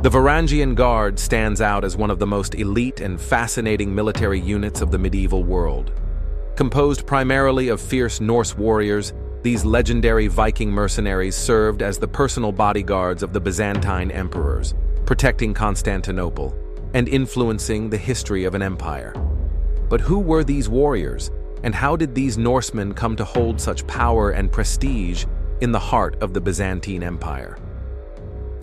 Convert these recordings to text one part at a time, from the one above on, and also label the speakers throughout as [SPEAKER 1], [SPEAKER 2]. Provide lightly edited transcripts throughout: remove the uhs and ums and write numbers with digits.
[SPEAKER 1] The Varangian Guard stands out as one of the most elite and fascinating military units of the medieval world. Composed primarily of fierce Norse warriors, these legendary Viking mercenaries served as the personal bodyguards of the Byzantine emperors, protecting Constantinople and influencing the history of an empire. But who were these warriors, and how did these Norsemen come to hold such power and prestige in the heart of the Byzantine Empire?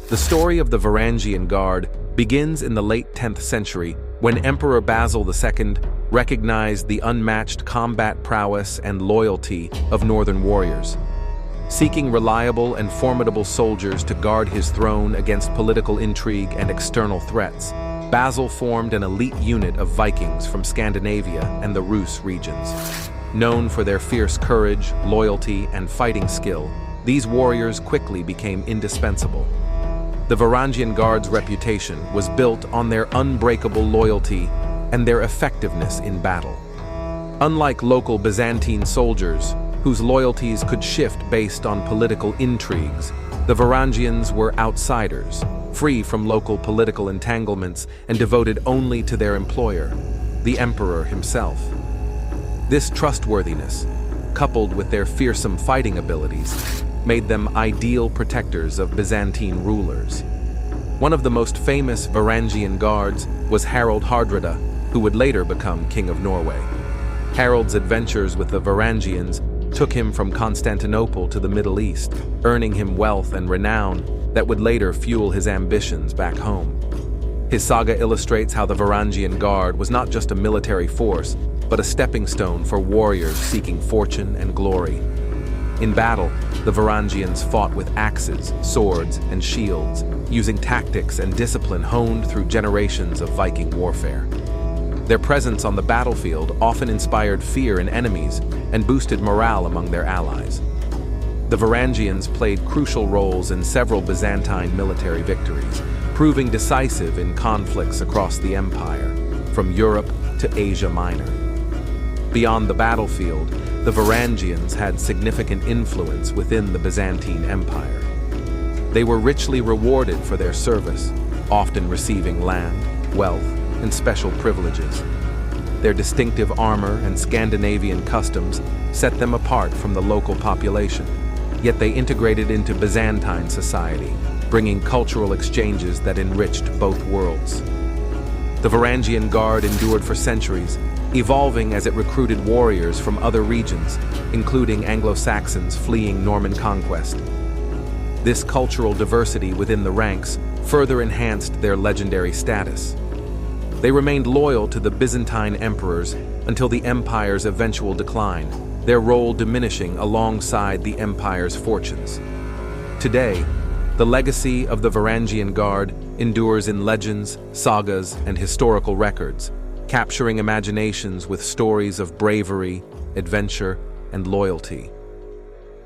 [SPEAKER 1] The story of the Varangian Guard begins in the late 10th century when Emperor Basil II recognized the unmatched combat prowess and loyalty of northern warriors. Seeking reliable and formidable soldiers to guard his throne against political intrigue and external threats, Basil formed an elite unit of Vikings from Scandinavia and the Rus regions. Known for their fierce courage, loyalty, and fighting skill, these warriors quickly became indispensable. The Varangian Guard's reputation was built on their unbreakable loyalty and their effectiveness in battle. Unlike local Byzantine soldiers, whose loyalties could shift based on political intrigues, the Varangians were outsiders, free from local political entanglements and devoted only to their employer, the emperor himself. This trustworthiness, coupled with their fearsome fighting abilities, made them ideal protectors of Byzantine rulers. One of the most famous Varangian guards was Harald Hardrada, who would later become King of Norway. Harald's adventures with the Varangians took him from Constantinople to the Middle East, earning him wealth and renown that would later fuel his ambitions back home. His saga illustrates how the Varangian Guard was not just a military force, but a stepping stone for warriors seeking fortune and glory. In battle, the Varangians fought with axes, swords, and shields, using tactics and discipline honed through generations of Viking warfare. Their presence on the battlefield often inspired fear in enemies and boosted morale among their allies. The Varangians played crucial roles in several Byzantine military victories, proving decisive in conflicts across the empire, from Europe to Asia Minor. Beyond the battlefield, the Varangians had significant influence within the Byzantine Empire. They were richly rewarded for their service, often receiving land, wealth, and special privileges. Their distinctive armor and Scandinavian customs set them apart from the local population, yet they integrated into Byzantine society, bringing cultural exchanges that enriched both worlds. The Varangian Guard endured for centuries, evolving as it recruited warriors from other regions, including Anglo-Saxons fleeing Norman conquest. This cultural diversity within the ranks further enhanced their legendary status. They remained loyal to the Byzantine emperors until the empire's eventual decline, their role diminishing alongside the empire's fortunes. Today, the legacy of the Varangian Guard endures in legends, sagas, and historical records, capturing imaginations with stories of bravery, adventure, and loyalty.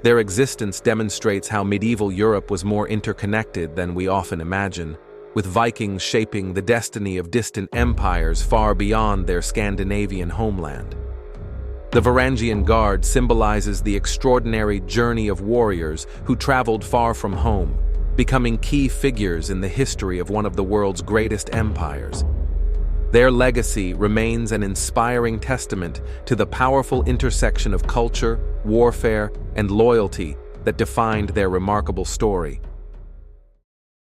[SPEAKER 1] Their existence demonstrates how medieval Europe was more interconnected than we often imagine, with Vikings shaping the destiny of distant empires far beyond their Scandinavian homeland. The Varangian Guard symbolizes the extraordinary journey of warriors who traveled far from home, becoming key figures in the history of one of the world's greatest empires. Their legacy remains an inspiring testament to the powerful intersection of culture, warfare, and loyalty that defined their remarkable story.